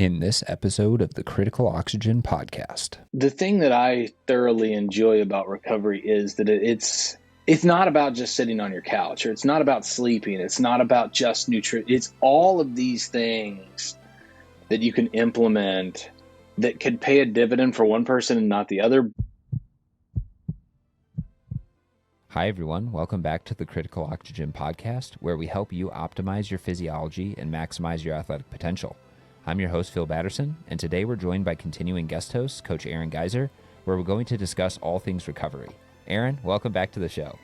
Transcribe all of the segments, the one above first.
in this episode of the Critical Oxygen Podcast. The thing that I thoroughly enjoy about recovery is that it's not about just sitting on your couch, or it's not about sleeping. It's not about just nutrition. It's all of these things that you can implement that could pay a dividend for one person and not the other. Hi, everyone. Welcome back to the Critical Oxygen Podcast, where we help you optimize your physiology and maximize your athletic potential. I'm your host, Phil Batterson, and today we're joined by continuing guest host, Coach Aaron Geiser, where we're going to discuss all things recovery. Aaron, welcome back to the show.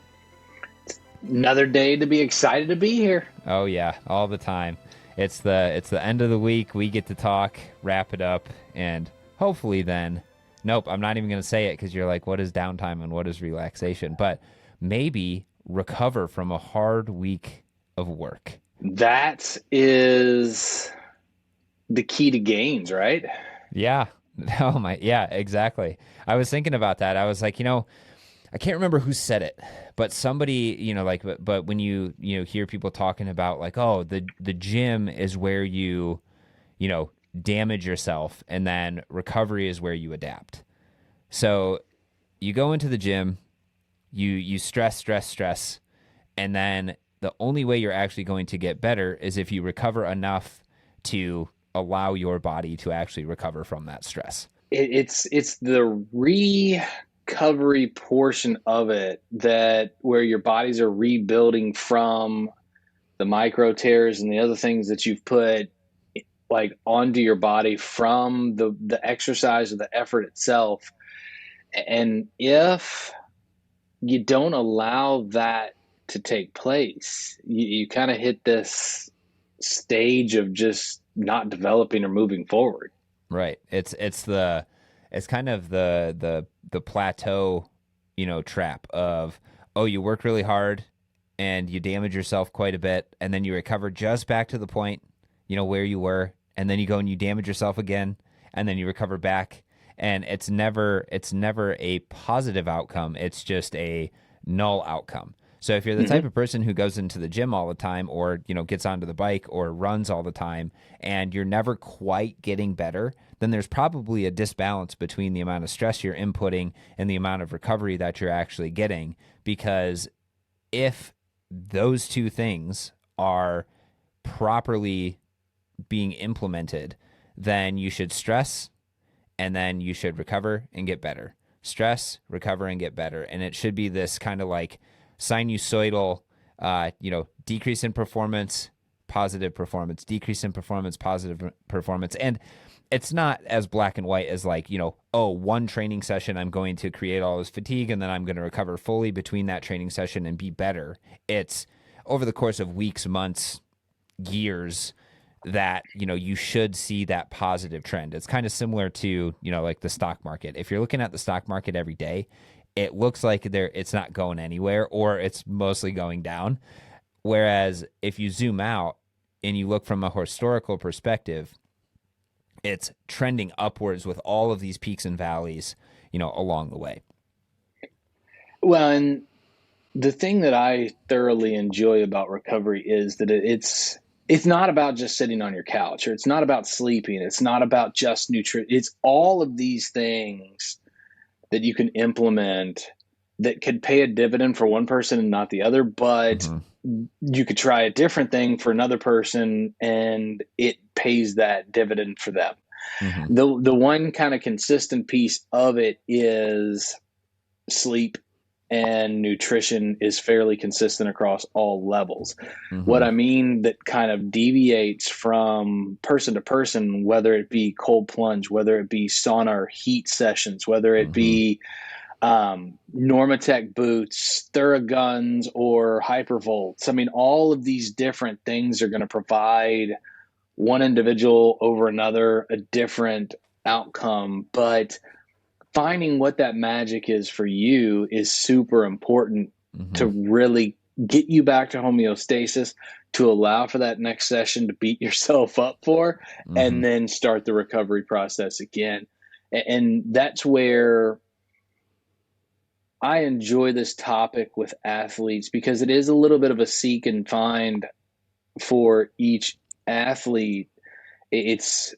Another day to be excited to be here. Oh, yeah, all the time. It's the end of the week. We get to talk, wrap it up, and hopefully then, nope, I'm not even going to say it because you're like, what is downtime and what is relaxation? But maybe recover from a hard week of work. That is the key to gains, right? Yeah. Oh my, yeah, exactly. I was thinking about that. I was like, I can't remember who said it, but somebody, but when you hear people talking about like, oh, the gym is where you damage yourself, and then recovery is where you adapt. So you go into the gym, you stress, and then the only way you're actually going to get better is if you recover enough to allow your body to actually recover from that stress. It's the recovery portion of it that where your bodies are rebuilding from the micro tears and the other things that you've put like onto your body from the exercise or the effort itself. And if you don't allow that to take place, you kind of hit this stage of just not developing or moving forward. Right. It's kind of the plateau, trap of, oh, you work really hard and you damage yourself quite a bit, and then you recover just back to the point, where you were, and then you go and you damage yourself again, and then you recover back. And it's never a positive outcome. It's just a null outcome. So if you're the type of person who goes into the gym all the time, or, gets onto the bike or runs all the time, and you're never quite getting better, then there's probably a disbalance between the amount of stress you're inputting and the amount of recovery that you're actually getting. Because if those two things are properly being implemented, then you should stress, and then you should recover and get better. Stress, recover, and get better. And it should be this kind of like sinusoidal, decrease in performance, positive performance, decrease in performance, positive performance. And it's not as black and white as like, one training session, I'm going to create all this fatigue and then I'm going to recover fully between that training session and be better. It's over the course of weeks, months, years, that, you should see that positive trend. It's kind of similar to, like the stock market. If you're looking at the stock market every day, it looks like it's not going anywhere, or it's mostly going down. Whereas if you zoom out and you look from a historical perspective, it's trending upwards with all of these peaks and valleys, along the way. Well, and the thing that I thoroughly enjoy about recovery is that it's not about just sitting on your couch, or it's not about sleeping. It's not about just nutrition. It's all of these things that you can implement that could pay a dividend for one person and not the other, but you could try a different thing for another person and it pays that dividend for them. The one kind of consistent piece of it is sleep, and nutrition is fairly consistent across all levels. What I mean that kind of deviates from person to person, whether it be cold plunge, whether it be sauna or heat sessions, whether it be Normatec boots, Theraguns, or Hypervolts. I mean, all of these different things are going to provide one individual over another a different outcome, but finding what that magic is for you is super important to really get you back to homeostasis, to allow for that next session to beat yourself up for, and then start the recovery process again. And that's where I enjoy this topic with athletes, because it is a little bit of a seek and find for each athlete. It's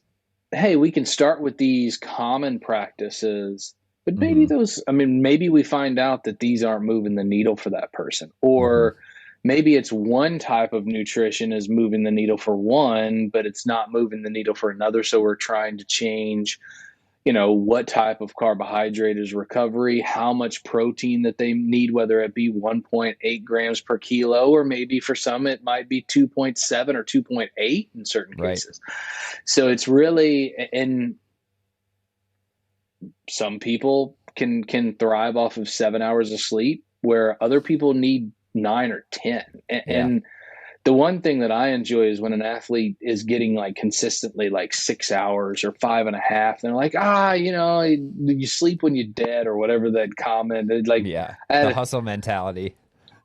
hey, we can start with these common practices, but maybe Mm-hmm. those, I mean, maybe we find out that these aren't moving the needle for that person. Mm-hmm. Or maybe it's one type of nutrition is moving the needle for one, but it's not moving the needle for another. So we're trying to change, what type of carbohydrate is recovery, how much protein that they need, whether it be 1.8 grams per kilo, or maybe for some it might be 2.7 or 2.8 in certain Right. cases. So it's really, and some people can thrive off of 7 hours of sleep, where other people need 9 or 10. Yeah. And the one thing that I enjoy is when an athlete is getting like consistently like 6 hours or 5.5. They're like, you sleep when you're dead or whatever that comment. Like, Yeah. The uh, hustle mentality.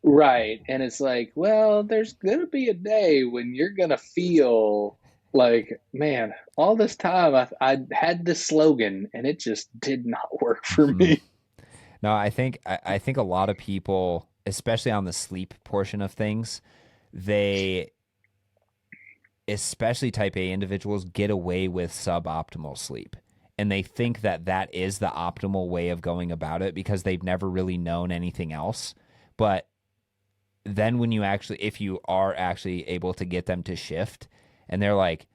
right. And it's like, well, there's gonna be a day when you're gonna feel like, man, all this time I had this slogan and it just did not work for Mhm. me. No, I think a lot of people, especially on the sleep portion of things, they, especially type A individuals, get away with suboptimal sleep. And they think that that is the optimal way of going about it because they've never really known anything else. But then when you actually, if you are actually able to get them to shift and they're like,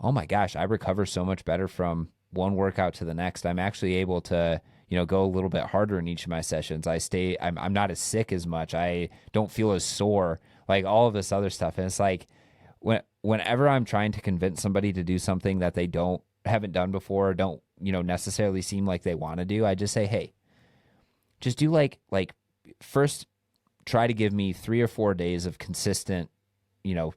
oh my gosh, I recover so much better from one workout to the next. I'm actually able to, go a little bit harder in each of my sessions. I'm not as sick as much. I don't feel as sore, like all of this other stuff. And it's like, whenever I'm trying to convince somebody to do something that they haven't done before, or don't, necessarily seem like they want to do, I just say, hey, just do like first try to give me 3 or 4 days of you know,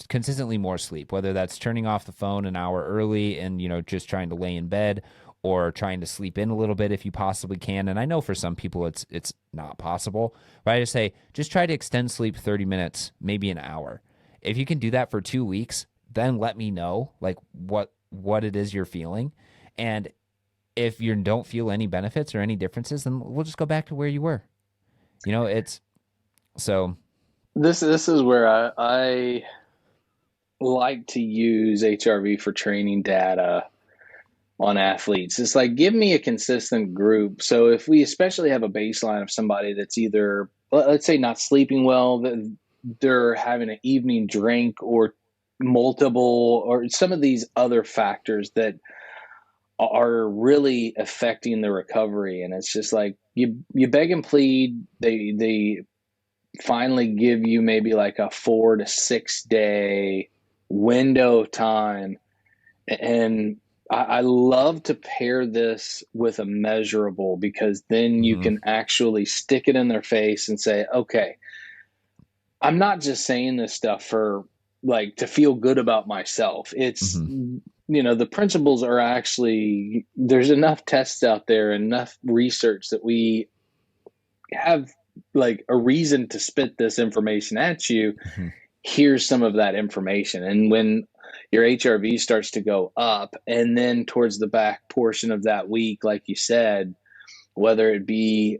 consistently more sleep, whether that's turning off the phone an hour early and, just trying to lay in bed or trying to sleep in a little bit if you possibly can. And I know for some people it's not possible, but I just say, just try to extend sleep 30 minutes, maybe an hour. If you can do that for 2 weeks, then let me know like what it is you're feeling. And if you don't feel any benefits or any differences, then we'll just go back to where you were. It's so. This is where I like to use HRV for training data on athletes. It's like, give me a consistent group. So if we especially have a baseline of somebody that's either, let's say, not sleeping well, they're having an evening drink or multiple, or some of these other factors that are really affecting the recovery. And it's just like, you beg and plead. They finally give you maybe like a 4 to 6 day window of time. And I love to pair this with a measurable, because then you Mhm. can actually stick it in their face and say, okay, I'm not just saying this stuff for like to feel good about myself. It's, Mhm. the principles are actually, there's enough tests out there, enough research that we have like a reason to spit this information at you. Mhm. Here's some of that information. And when your HRV starts to go up, and then towards the back portion of that week, like you said, whether it be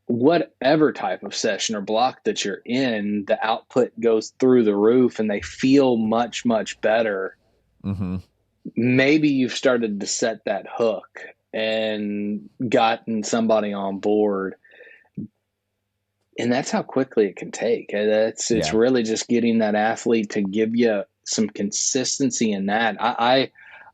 whatever type of session or block that you're in, the output goes through the roof and they feel much, much better. Mhm. Maybe you've started to set that hook and gotten somebody on board, and that's how quickly it can take. It's Yeah. really just getting that athlete to give you some consistency in that.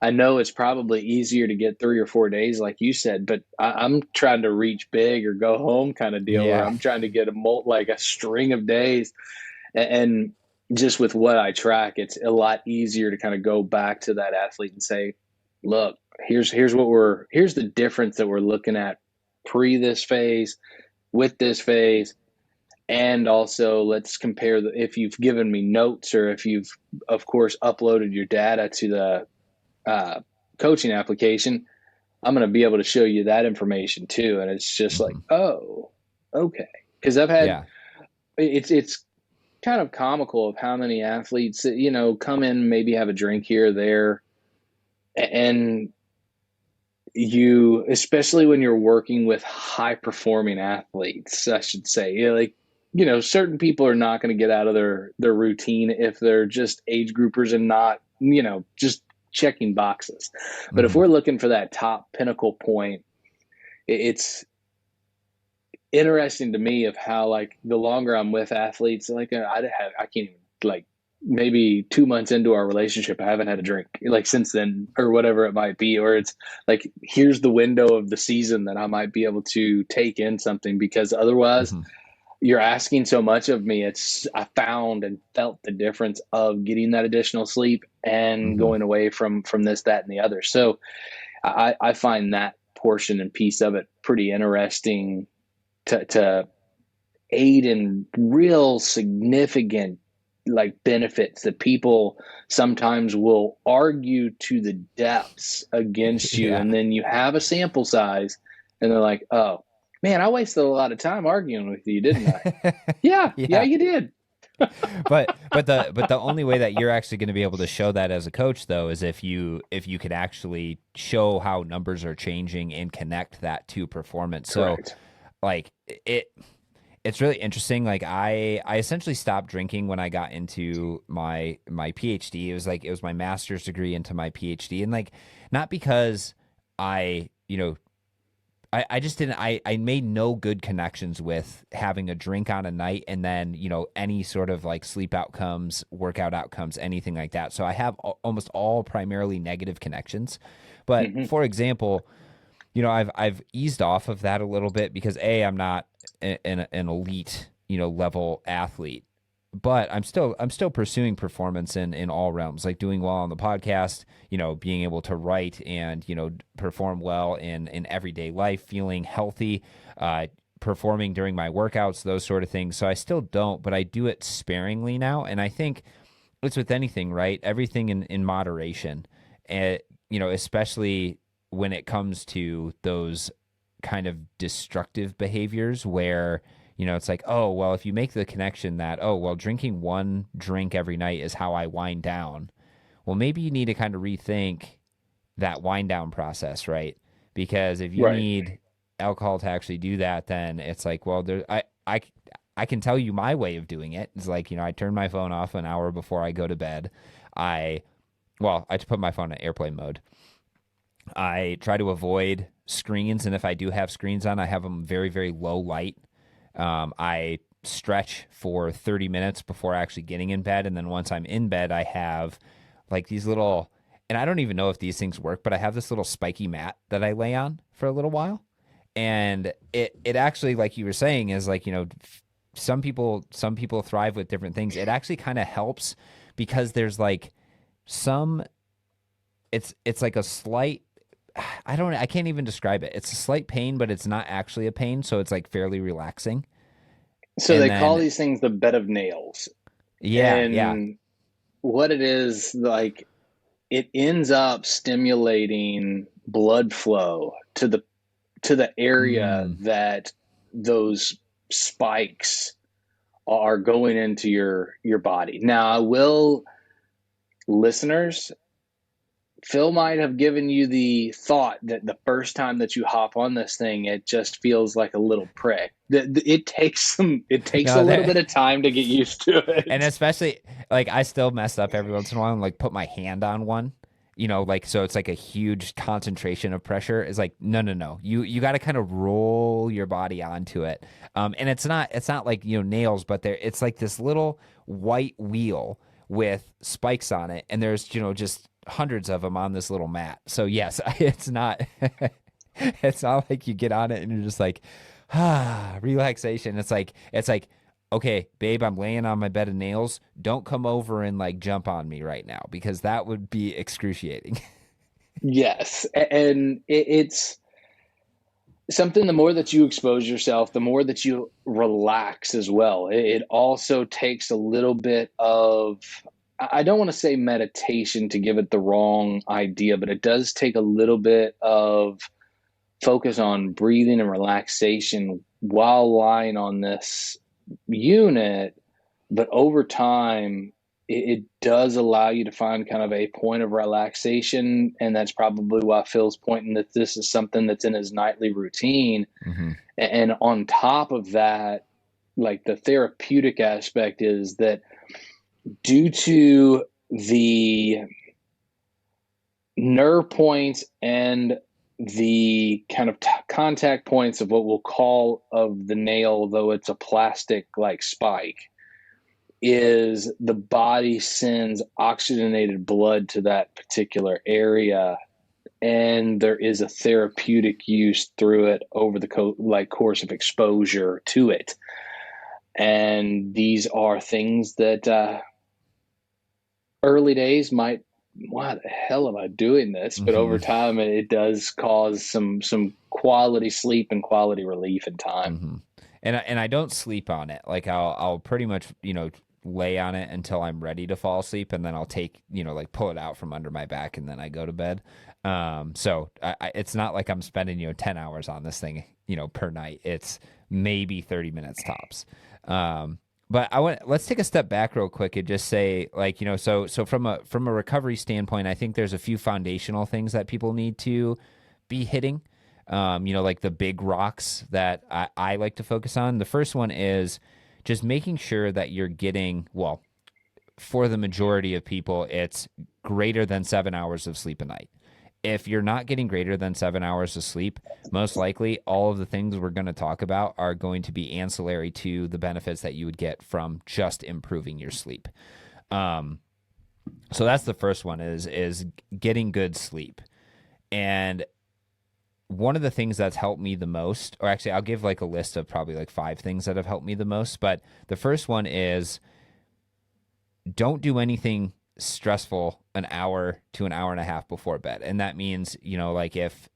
I know it's probably easier to get 3 or 4 days, like you said, but I'm trying to reach big or go home kind of deal, where Yeah. I'm trying to get like a string of days. And just with what I track, it's a lot easier to kind of go back to that athlete and say, look, here's the difference that we're looking at pre this phase, with this phase. And also, let's compare if you've given me notes, or if you've, of course, uploaded your data to the coaching application, I'm going to be able to show you that information too. And it's just like, Mhm. oh, okay. Because I've had, Yeah. it's kind of comical of how many athletes, come in, maybe have a drink here or there. And you, especially when you're working with high performing athletes, I should say, like, certain people are not going to get out of their routine if they're just age groupers and not, just checking boxes. But if Hmm. we're looking for that top pinnacle point, it's interesting to me of how, like, the longer I'm with athletes, like I can't even, like, maybe 2 months into our relationship, I haven't had a drink like since then or whatever it might be, or it's like, here's the window of the season that I might be able to take in something, because otherwise Hmm. you're asking so much of me. I found and felt the difference of getting that additional sleep and Hmm. going away from this, that, and the other. So I find that portion and piece of it pretty interesting to aid in real significant, like, benefits that people sometimes will argue to the depths against you, Yeah. and then you have a sample size and they're like, oh man, I wasted a lot of time arguing with you, didn't I? Yeah, Yeah. you did. But the only way that you're actually going to be able to show that as a coach, though, is if you could actually show how numbers are changing and connect that to performance. So Correct. like it's really interesting. Like I essentially stopped drinking when I got into my PhD. It was my master's degree into my PhD, and like not because I I just didn't I made no good connections with having a drink on a night and then any sort of like sleep outcomes, workout outcomes, anything like that. So I have almost all primarily negative connections. But Hmm. for example, I've eased off of that a little bit because I'm not an elite level athlete, but I'm still pursuing performance in all realms, like doing well on the podcast, being able to write and perform well in everyday life, feeling healthy, performing during my workouts, those sort of things. So I still don't, but I do it sparingly now, and I think it's with anything, right? Everything in moderation, and especially when it comes to those kind of destructive behaviors where it's like, oh well, if you make the connection that, oh well, drinking one drink every night is how I wind down, well maybe you need to kind of rethink that wind down process, right? Because if you Right. need alcohol to actually do that, then it's like, well, I can tell you my way of doing it. It's like, I turn my phone off an hour before I go to bed. I I just put my phone in airplane mode. I try to avoid screens, and if I do have screens on, I have them very, very low light. I stretch for 30 minutes before actually getting in bed, and then once I'm in bed, I have like these little, and I don't even know if these things work, but I have this little spiky mat that I lay on for a little while, and it actually, like you were saying, is like some people thrive with different things. It actually kind of helps because there's like some it's like a slight, I can't even describe it. It's a slight pain, but it's not actually a pain, so it's like fairly relaxing. So And they call then these things the bed of nails. yeah, yeah. And what it is, like, it ends up stimulating blood flow to the area Mm. that those spikes are going into your body. Now, I will, listeners, Phil might have given you the thought that the first time that you hop on this thing, it just feels like a little prick. It takes a No, little bit that of time to get used to and it. especially like I still mess up every once in a while and like put my hand on one. Like so it's like a huge concentration of pressure. It's like no, no, no. You got to kind of roll your body onto it. And it's not like nails, but it's like this little white wheel with spikes on it, and there's just hundreds of them on this little mat. So yes, it's not it's not like you get on it and you're just like relaxation. It's like okay, babe, I'm laying on my bed of nails. Don't come over and like jump on me right now because that would be excruciating. Yes, and it's something. The more that you expose yourself, the more that you relax as well. It also takes a little bit of, I don't want to say meditation to give it the wrong idea, but it does take a little bit of focus on breathing and relaxation while lying on this unit. But over time, it does allow you to find kind of a point of relaxation. And that's probably why Phil's pointing that this is something that's in his nightly routine. Hmm. And on top of that, like, the therapeutic aspect is that due to the nerve points and the kind of contact points of what we'll call of the nail, though it's a plastic like spike, is the body sends oxygenated blood to that particular area, and there is a therapeutic use through it over the course of exposure to it. And these are things that early days might, why the hell am I doing this? But Mm-hmm. over time, it does cause some quality sleep and quality relief in time. Mm-hmm. And I don't sleep on it. Like I'll pretty much, lay on it until I'm ready to fall asleep, and then I'll take, like pull it out from under my back, and then I go to bed. So it's not like I'm spending 10 hours on this thing, per night. It's maybe 30 minutes tops. But let's take a step back real quick and just say, like, so from a recovery standpoint, I think there's a few foundational things that people need to be hitting. Like the big rocks that I like to focus on. The first one is just making sure that you're getting, well, for the majority of people, it's greater than 7 hours of sleep a night. If you're not getting greater than 7 hours of sleep, most likely all of the things we're going to talk about are going to be ancillary to the benefits that you would get from just improving your sleep. So that's the first one is getting good sleep. And one of the things that's helped me the most, or actually I'll give like a list of probably like 5 things that have helped me the most, but the first one is don't do anything stressful an hour to an hour and a half before bed. And that means, like if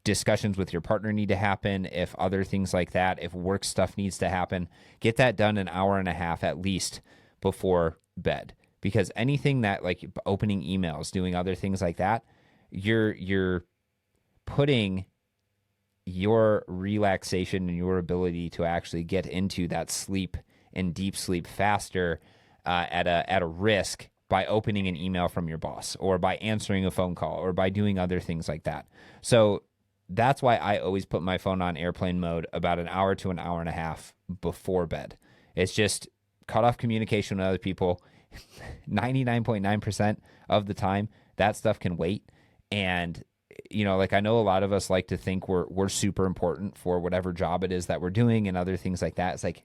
discussions with your partner need to happen, if other things like that, if work stuff needs to happen, get that done an hour and a half at least before bed. Because anything that like opening emails, doing other things like that, you're putting your relaxation and your ability to actually get into that sleep and deep sleep faster at a risk by opening an email from your boss or by answering a phone call or by doing other things like that. So that's why I always put my phone on airplane mode about an hour to an hour and a half before bed. It's just cut off communication with other people. 99.9% of the time, that stuff can wait. And like I know a lot of us like to think we're super important for whatever job it is that we're doing and other things like that. It's like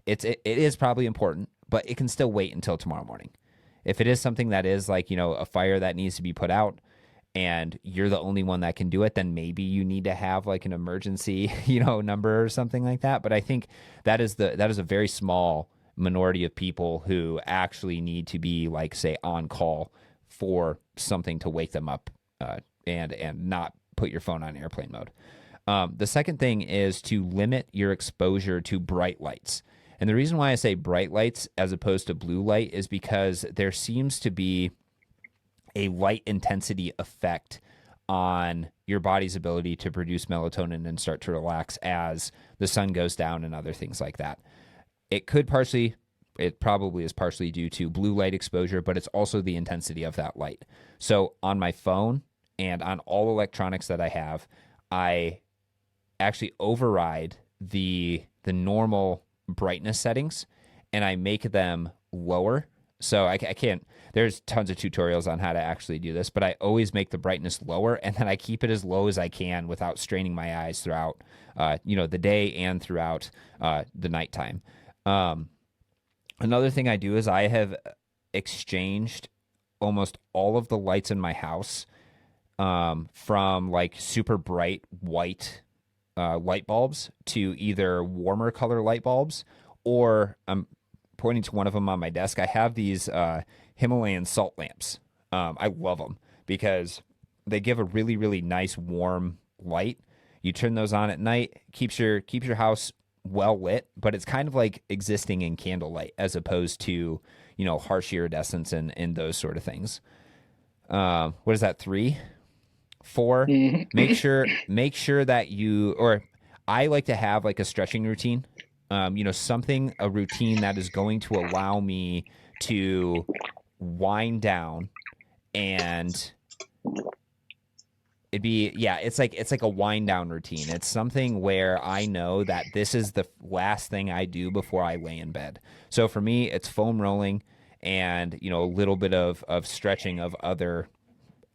it is probably important, but it can still wait until tomorrow morning. If it is something that is like, a fire that needs to be put out and you're the only one that can do it, then maybe you need to have like an emergency, number or something like that. But I think that is a very small minority of people who actually need to be like, say, on call for something to wake them up and not put your phone on airplane mode. The second thing is to limit your exposure to bright lights. And the reason why I say bright lights as opposed to blue light is because there seems to be a light intensity effect on your body's ability to produce melatonin and start to relax as the sun goes down and other things like that. It probably is partially due to blue light exposure, but it's also the intensity of that light. So on my phone and on all electronics that I have, I actually override the normal brightness settings and I make them lower. So I can't, there's tons of tutorials on how to actually do this, but I always make the brightness lower and then I keep it as low as I can without straining my eyes throughout, the day and throughout the nighttime. Another thing I do is I have exchanged almost all of the lights in my house from like super bright white light bulbs to either warmer color light bulbs, or I'm pointing to one of them on my desk. I have these Himalayan salt lamps. I love them because they give a really, really nice warm light. You turn those on at night, keeps your house well lit, but it's kind of like existing in candlelight as opposed to, harsh iridescence and those sort of things. What is that? 3, 4. Make sure that or I like to have like a stretching routine. A routine that is going to allow me to wind down and it's like a wind down routine. It's something where I know that this is the last thing I do before I lay in bed. So for me, it's foam rolling and, a little bit of stretching of other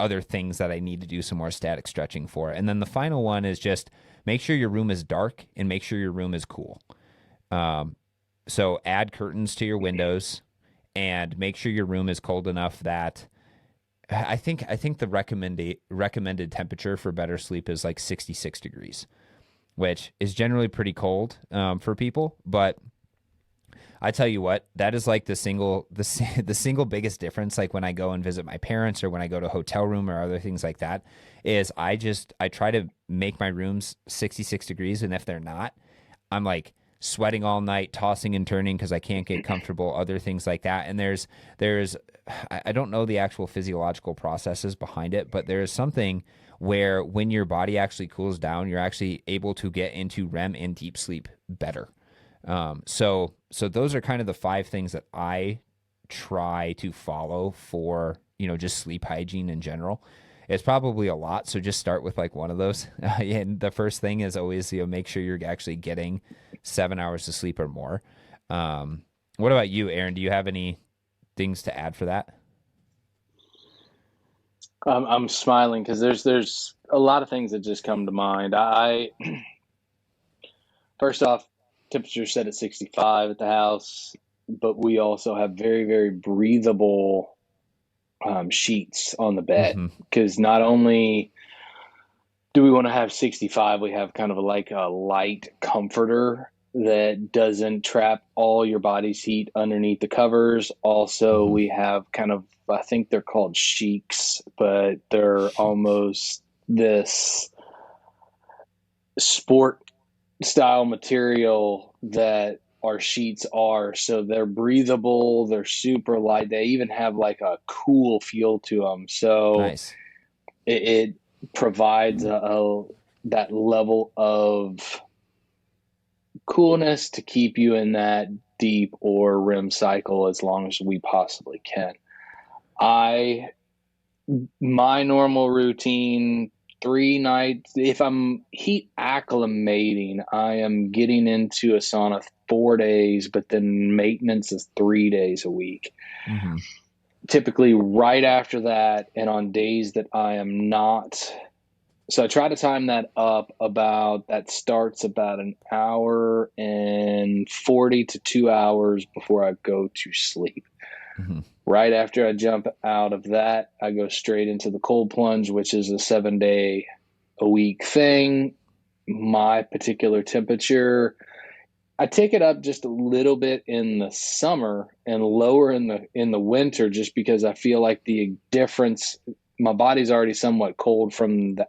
other things that I need to do some more static stretching for. And then the final one is just make sure your room is dark and make sure your room is cool. So add curtains to your windows and make sure your room is cold enough that I think the recommended temperature for better sleep is like 66 degrees, which is generally pretty cold for people. But I tell you what, that is like the single biggest difference. Like when I go and visit my parents or when I go to a hotel room or other things like that, is I try to make my rooms 66 degrees, and if they're not, I'm like sweating all night, tossing and turning because I can't get comfortable. Other things like that, and there's I don't know the actual physiological processes behind it, but there is something where when your body actually cools down, you're actually able to get into REM and deep sleep better. So those are kind of the 5 things that I try to follow for, just sleep hygiene in general. It's probably a lot, so just start with like one of those. And the first thing is always, make sure you're actually getting 7 hours of sleep or more. What about you, Aaron? Do you have any things to add for that? I'm smiling because there's a lot of things that just come to mind. I first off, temperature set at 65 at the house, but we also have very, very breathable sheets on the bed Mm-hmm. because not only do we want to have 65, we have kind of like a light comforter that doesn't trap all your body's heat underneath the covers. Also, Mm-hmm. we have kind of, I think they're called sheiks, but they're almost this sport style material that our sheets are. So they're breathable, they're super light, they even have like a cool feel to them. So Nice. it provides that level of coolness to keep you in that deep or REM cycle as long as we possibly can. I My normal routine, 3 nights, if I'm heat acclimating, I am getting into a sauna 4 days, but then maintenance is 3 days a week. Mm-hmm. Typically right after that, and on days that I am not, so I try to time that up about, that starts about an hour and 40 to 2 hours before I go to sleep. Mm-hmm. Right after I jump out of that, I go straight into the cold plunge, which is a 7 day a week thing. My particular temperature, I take it up just a little bit in the summer and lower in the winter, just because I feel like the difference. My body's already somewhat cold from the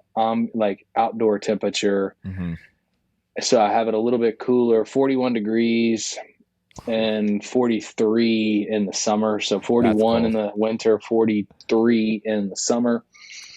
like outdoor temperature, Mm-hmm. so I have it a little bit cooler, 41 degrees and 43 in the summer. So That's 41 in cold. the winter, 43 in the summer.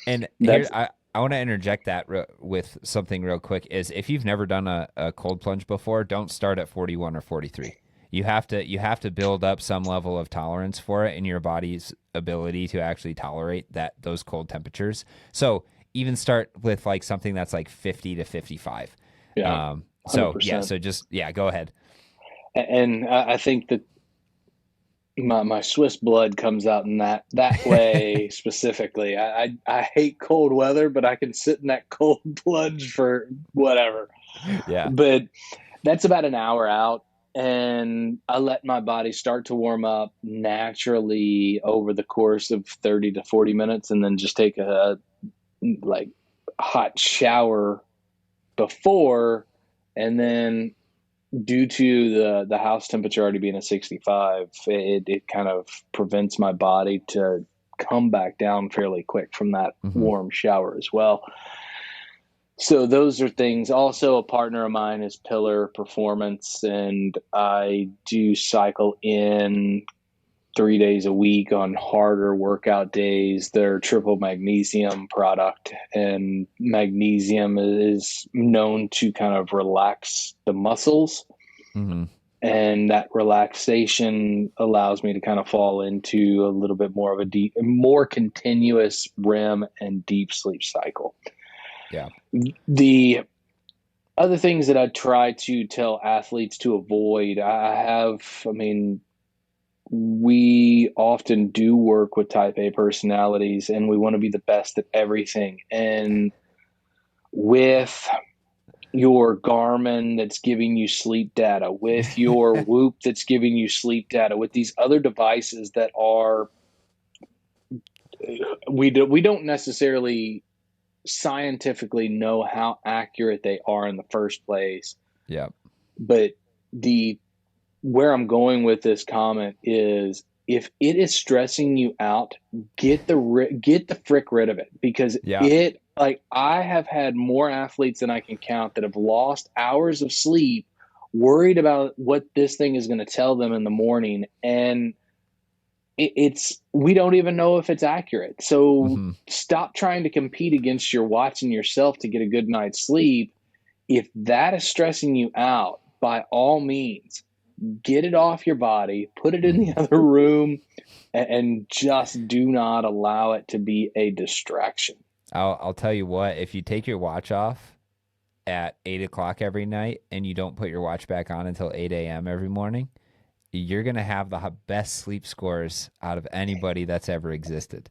And here, That's I want to interject that with something real quick is if you've never done a cold plunge before, don't start at 41 or 43. You have to build up some level of tolerance for it in your body's ability to actually tolerate those cold temperatures. So even start with like something that's like 50 to 55. yeah, So yeah, 100%. so just yeah, go ahead. And I think that my Swiss blood comes out in that way specifically. I hate cold weather, but I can sit in that cold plunge for whatever. Yeah. But that's about an hour out, and I let my body start to warm up naturally over the course of 30 to 40 minutes, and then just take a like hot shower before, and then due to the house temperature already being at 65, it kind of prevents my body to come back down fairly quick from that Mm-hmm. warm shower as well. So those are things. Also, a partner of mine is Pillar Performance, and I do cycle in 3 days a week on harder workout days. They're triple magnesium product, and magnesium is known to kind of relax the muscles. Mm-hmm. And that relaxation allows me to kind of fall into a little bit more of more continuous REM and deep sleep cycle. Yeah. The other things that I try to tell athletes to avoid, I mean, we often do work with type A personalities and we want to be the best at everything. And with your Garmin that's giving you sleep data, with your Whoop that's giving you sleep data, with these other devices that are, we don't necessarily scientifically know how accurate they are in the first place. Yeah. But the where I'm going with this comment is, if it is stressing you out, get the frick rid of it, because Yeah. it, like, I have had more athletes than I can count that have lost hours of sleep worried about what this thing is going to tell them in the morning, and it's, we don't even know if it's accurate. So Hmm. stop trying to compete against your watch and yourself to get a good night's sleep. If that is stressing you out, by all means, get it off your body, put it in the Hmm. other room, and just do not allow it to be a distraction. I'll tell you what, if you take your watch off at 8 o'clock every night and you don't put your watch back on until 8 a.m. every morning, you're going to have the best sleep scores out of anybody that's ever existed.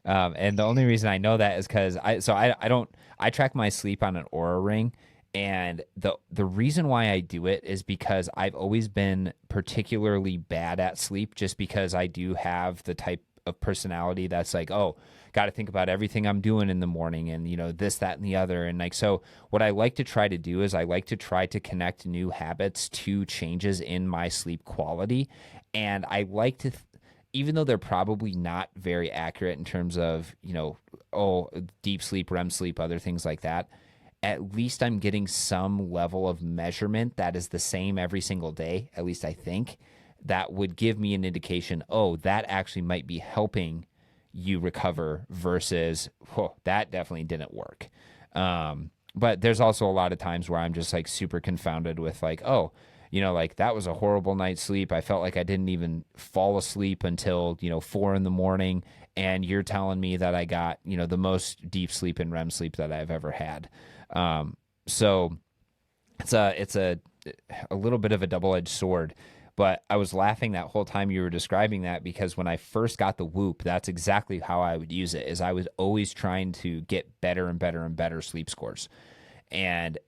And the only reason I know that is because I don't, I track my sleep on an Aura ring. And the reason why I do it is because I've always been particularly bad at sleep, just because I do have the type of personality that's like, oh, got to think about everything I'm doing in the morning, and this, that, and the other. And like, so what I like to try to do is I like to try to connect new habits to changes in my sleep quality. And I like to even though they're probably not very accurate in terms of, oh, deep sleep, REM sleep, other things like that, at least I'm getting some level of measurement that is the same every single day, at least I think, that would give me an indication, oh, that actually might be helping you recover versus, oh, that definitely didn't work. But there's also a lot of times where I'm just like super confounded with like, oh, like that was a horrible night's sleep. I felt like I didn't even fall asleep until, 4 in the morning. And you're telling me that I got, the most deep sleep and REM sleep that I've ever had. So it's a little bit of a double-edged sword. But I was laughing that whole time you were describing that, because when I first got the Whoop, that's exactly how I would use it. Is I was always trying to get better and better and better sleep scores. And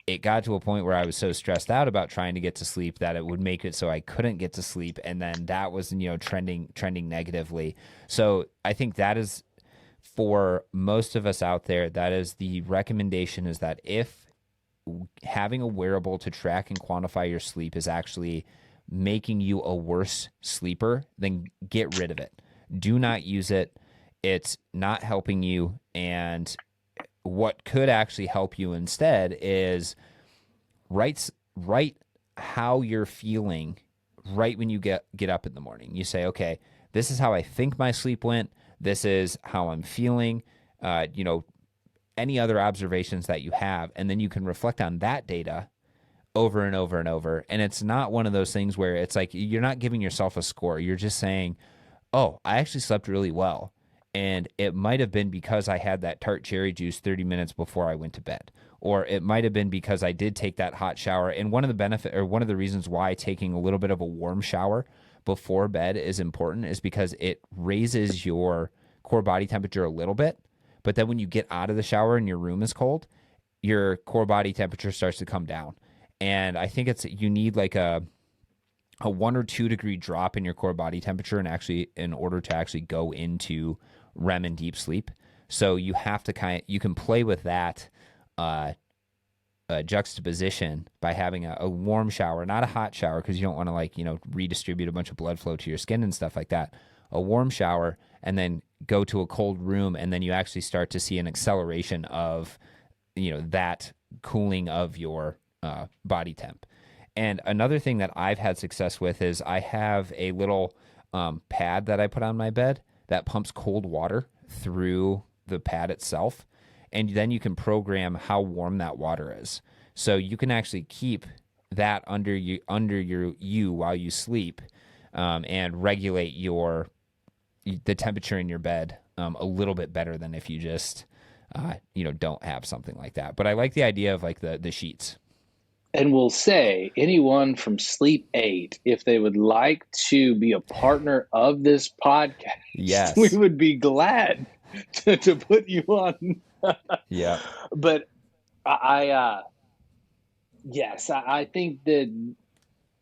it got to a point where I was so stressed out about trying to get to sleep that it would make it so I couldn't get to sleep, and then that was trending negatively. So I think that is, for most of us out there, that is the recommendation, is that if having a wearable to track and quantify your sleep is actually making you a worse sleeper, then get rid of it. Do not use it. It's not helping you. And what could actually help you instead is write how you're feeling right when you get up in the morning. You say, okay, this is how I think my sleep went. This is how I'm feeling. Any other observations that you have, and then you can reflect on that data over and over and over. And it's not one of those things where it's like you're not giving yourself a score. You're just saying, oh, I actually slept really well. And it might have been because I had that tart cherry juice 30 minutes before I went to bed. Or it might have been because I did take that hot shower. And one of the reasons why taking a little bit of a warm shower before bed is important is because it raises your core body temperature a little bit. But then when you get out of the shower and your room is cold, your core body temperature starts to come down. And I think you need like a 1 or 2 degree drop in your core body temperature, and actually in order to actually go into REM and deep sleep. So you have to you can play with that juxtaposition by having a warm shower, not a hot shower, because you don't want to redistribute a bunch of blood flow to your skin and stuff like that. A warm shower, and then go to a cold room, and then you actually start to see an acceleration of that cooling of your body temp. And another thing that I've had success with is I have a little pad that I put on my bed that pumps cold water through the pad itself. And then you can program how warm that water is. So you can actually keep that under you while you sleep, and regulate the temperature in your bed a little bit better than if you just don't have something like that. But I like the idea of like the sheets. And we'll say anyone from Sleep 8, if they would like to be a partner of this podcast, we Yes. would be glad to put you on. Yeah. But yes, I think that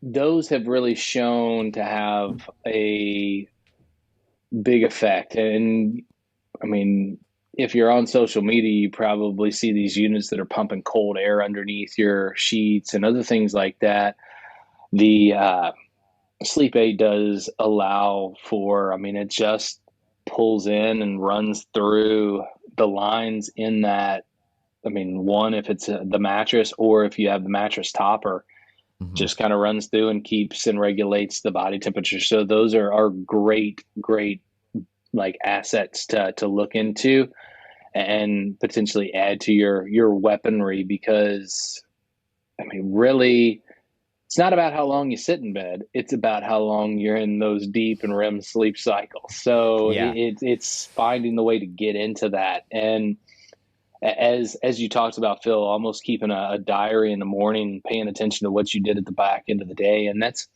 those have really shown to have a big effect. And I mean, if you're on social media, you probably see these units that are pumping cold air underneath your sheets and other things like that. The Sleep aid does allow for, I mean, it just pulls in and runs through the lines in that. I mean, one, if it's the mattress or if you have the mattress topper, Hmm. just kind of runs through and keeps and regulates the body temperature. So those are great, great like assets to look into and potentially add to your weaponry because I mean, really, it's not about how long you sit in bed. It's about how long you're in those deep and REM sleep cycles. So Yeah. it's finding the way to get into that. And as you talked about, Phil, almost keeping a diary in the morning, paying attention to what you did at the back end of the day. And that's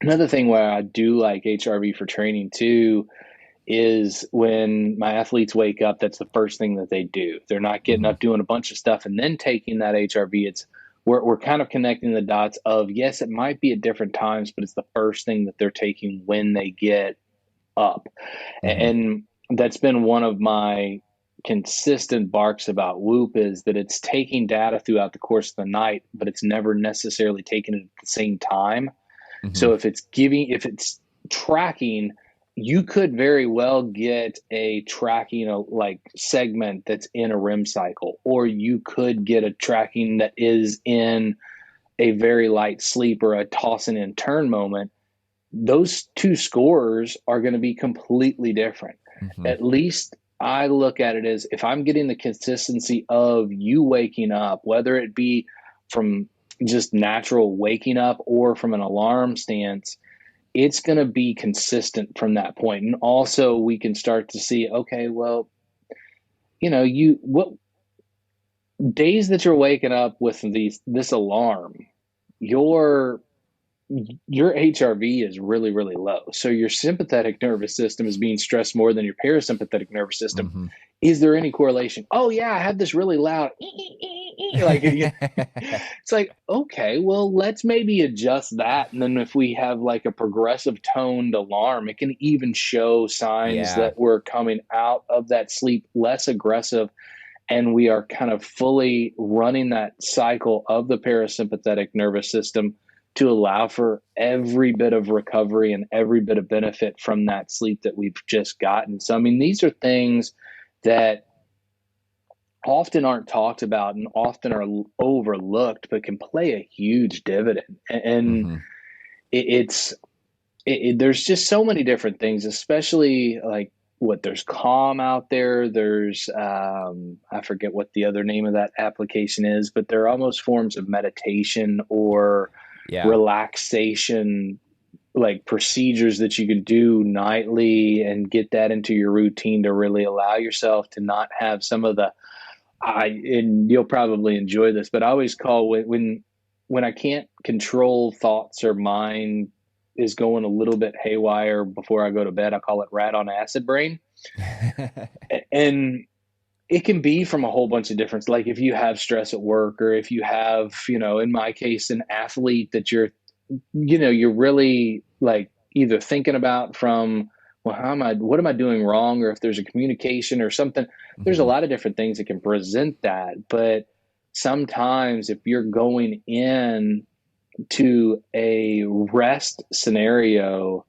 another thing where I do like HRV for training too, is when my athletes wake up, that's the first thing that they do. They're not getting Hmm. up doing a bunch of stuff and then taking that HRV. It's we're kind of connecting the dots of yes, it might be at different times, but it's the first thing that they're taking when they get up. Hmm. And that's been one of my consistent barks about Whoop is that it's taking data throughout the course of the night, but it's never necessarily taken it at the same time. Hmm. So if it's tracking, you could very well get a tracking like segment that's in a REM cycle, or you could get a tracking that is in a very light sleep or a toss and turn moment. Those two scores are going to be completely different. Hmm. At least I look at it as if I'm getting the consistency of you waking up, whether it be from just natural waking up or from an alarm stance, it's going to be consistent from that point. And also, we can start to see, okay, well, you what days that you're waking up with this alarm, your your HRV is really, really low. So your sympathetic nervous system is being stressed more than your parasympathetic nervous system. Hmm. Is there any correlation? Oh yeah, I have this really loud like it's like, okay, well, let's maybe adjust that. And then if we have like a progressive toned alarm, it can even show signs Yeah. that we're coming out of that sleep less aggressive and we are kind of fully running that cycle of the parasympathetic nervous system to allow for every bit of recovery and every bit of benefit from that sleep that we've just gotten. So, I mean, these are things that often aren't talked about and often are overlooked, but can play a huge dividend. And Hmm. it's there's just so many different things, especially like what there's Calm out there. There's I forget what the other name of that application is, but they're almost forms of meditation or Yeah. relaxation like procedures that you could do nightly and get that into your routine to really allow yourself to not have some of the I and you'll probably enjoy this, but I always call when I can't control thoughts or mind is going a little bit haywire before I go to bed, I call it rat on acid brain. And it can be from a whole bunch of different, like if you have stress at work or if you have, in my case, an athlete that you're really like either thinking about from, well, what am I doing wrong? Or if there's a communication or something, there's a Hmm. lot of different things that can present that. But sometimes if you're going in to a rest scenario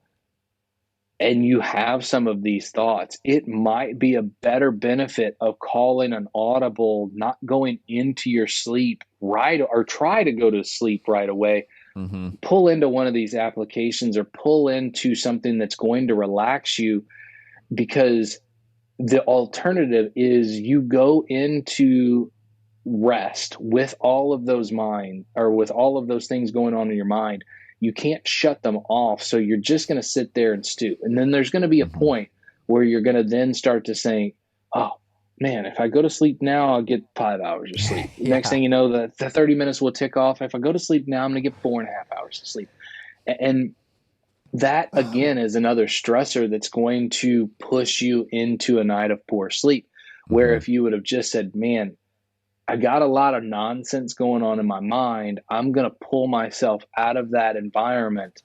and you have some of these thoughts, it might be a better benefit of calling an audible, not going into your sleep right or try to go to sleep right away. Hmm. Pull into one of these applications or pull into something that's going to relax you because the alternative is you go into rest with all of those mind or with all of those things going on in your mind. You can't shut them off, so you're just going to sit there and stew, and then there's going to be a Hmm. point where you're going to then start to say, oh, man, if I go to sleep now, I'll get 5 hours of sleep. Next Yeah. thing you know, the 30 minutes will tick off. If I go to sleep now, I'm going to get 4.5 hours of sleep. And that again is another stressor that's going to push you into a night of poor sleep. Where Hmm. if you would have just said, man, I got a lot of nonsense going on in my mind, I'm going to pull myself out of that environment,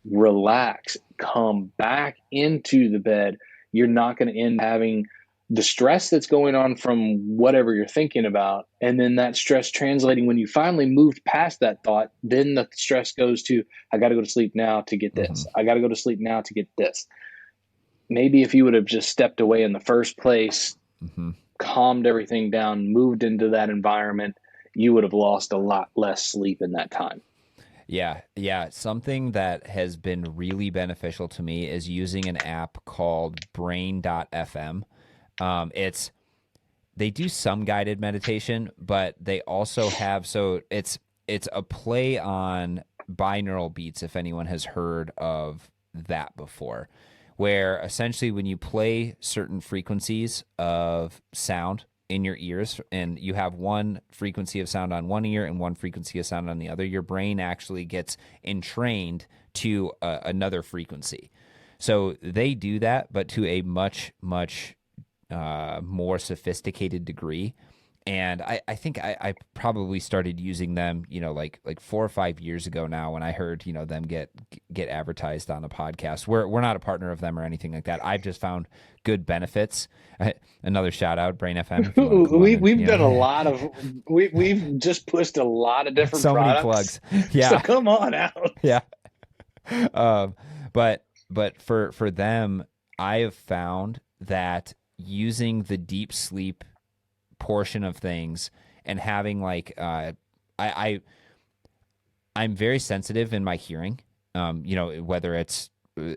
relax, come back into the bed. You're not going to end having the stress that's going on from whatever you're thinking about. And then that stress translating when you finally moved past that thought, then the stress goes to, I got to go to sleep now to get Hmm. this. I got to go to sleep now to get this. Maybe if you would have just stepped away in the first place, Hmm. calmed everything down, moved into that environment, you would have lost a lot less sleep in that time. Yeah, yeah. Something that has been really beneficial to me is using an app called Brain.fm. It's they do some guided meditation, but they also have it's a play on binaural beats. If anyone has heard of that before, where essentially when you play certain frequencies of sound in your ears and you have one frequency of sound on one ear and one frequency of sound on the other, your brain actually gets entrained to another frequency. So they do that, but to a much more sophisticated degree. And I think I probably started using them, like 4 or 5 years ago now when I heard, them get advertised on a podcast. We're not a partner of them or anything like that. I've just found good benefits. Another shout out, Brain FM, if you want to come on We've done a and lot of we've just pushed a lot of different so many products. plugs. So Yeah. come on out. Yeah. Um, but for them, I have found that using the deep sleep portion of things and having I I'm very sensitive in my hearing. Whether it's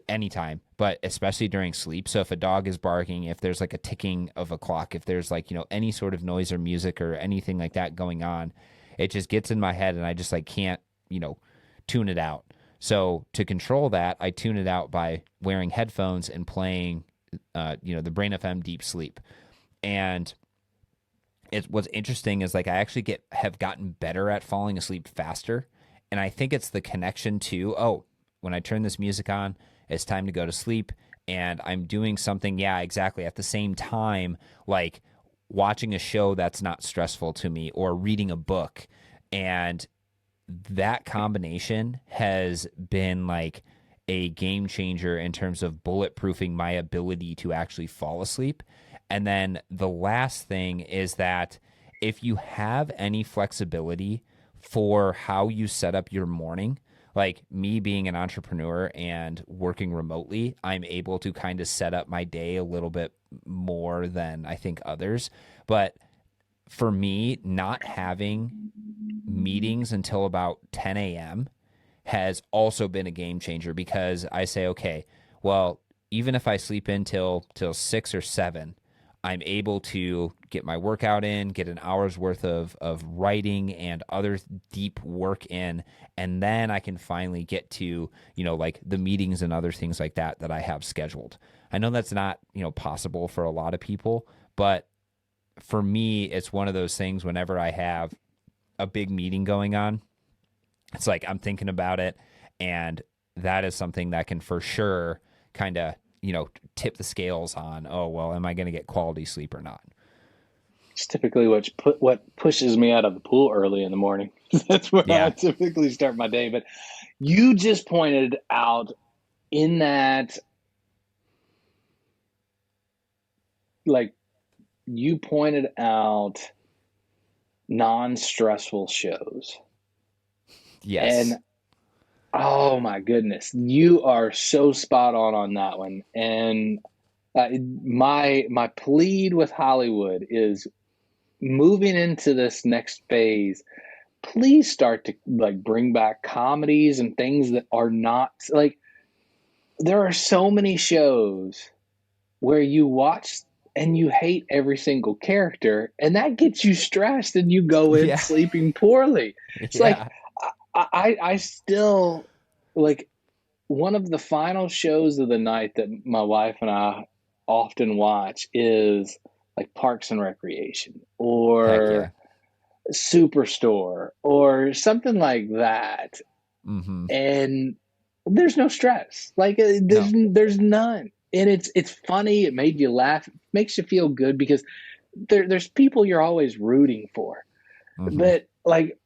anytime, but especially during sleep. So if a dog is barking, if there's like a ticking of a clock, if there's any sort of noise or music or anything like that going on, it just gets in my head and I just like can't, tune it out. So to control that, I tune it out by wearing headphones and playing the Brain FM Deep Sleep. And what's interesting is like I actually have gotten better at falling asleep faster, and I think it's the connection to, when I turn this music on, it's time to go to sleep, and I'm doing something, yeah, exactly, at the same time, like watching a show that's not stressful to me or reading a book. And that combination has been like a game changer in terms of bulletproofing my ability to actually fall asleep. And then the last thing is that if you have any flexibility for how you set up your morning, like me being an entrepreneur and working remotely, I'm able to kind of set up my day a little bit more than I think others. But for me, not having meetings until about 10 a.m. has also been a game changer because I say, okay, well, even if I sleep in till 6 or 7, I'm able to get my workout in, get an hour's worth of writing and other deep work in, and then I can finally get to, like the meetings and other things like that I have scheduled. I know that's not, possible for a lot of people, but for me, it's one of those things whenever I have a big meeting going on, it's like I'm thinking about it, and that is something that can for sure kind of tip the scales on, oh well, am I going to get quality sleep or not? It's typically what pushes me out of the pool early in the morning. That's where I Yeah. typically start my day. But you just pointed out in that, like, you pointed out non-stressful shows. Yes. And oh my goodness, you are so spot on that one. And my plead with Hollywood is moving into this next phase. Please start to like bring back comedies and things that are not like there are so many shows where you watch and you hate every single character, and that gets you stressed and you go in Yeah. sleeping poorly. It's like Yeah. I still like one of the final shows of the night that my wife and I often watch is like Parks and Recreation Heck yeah. or Superstore or something like that, Mm-hmm. and there's no stress. Like No. there's none, and it's funny. It made you laugh. It makes you feel good because there's people you're always rooting for. Mm-hmm. But like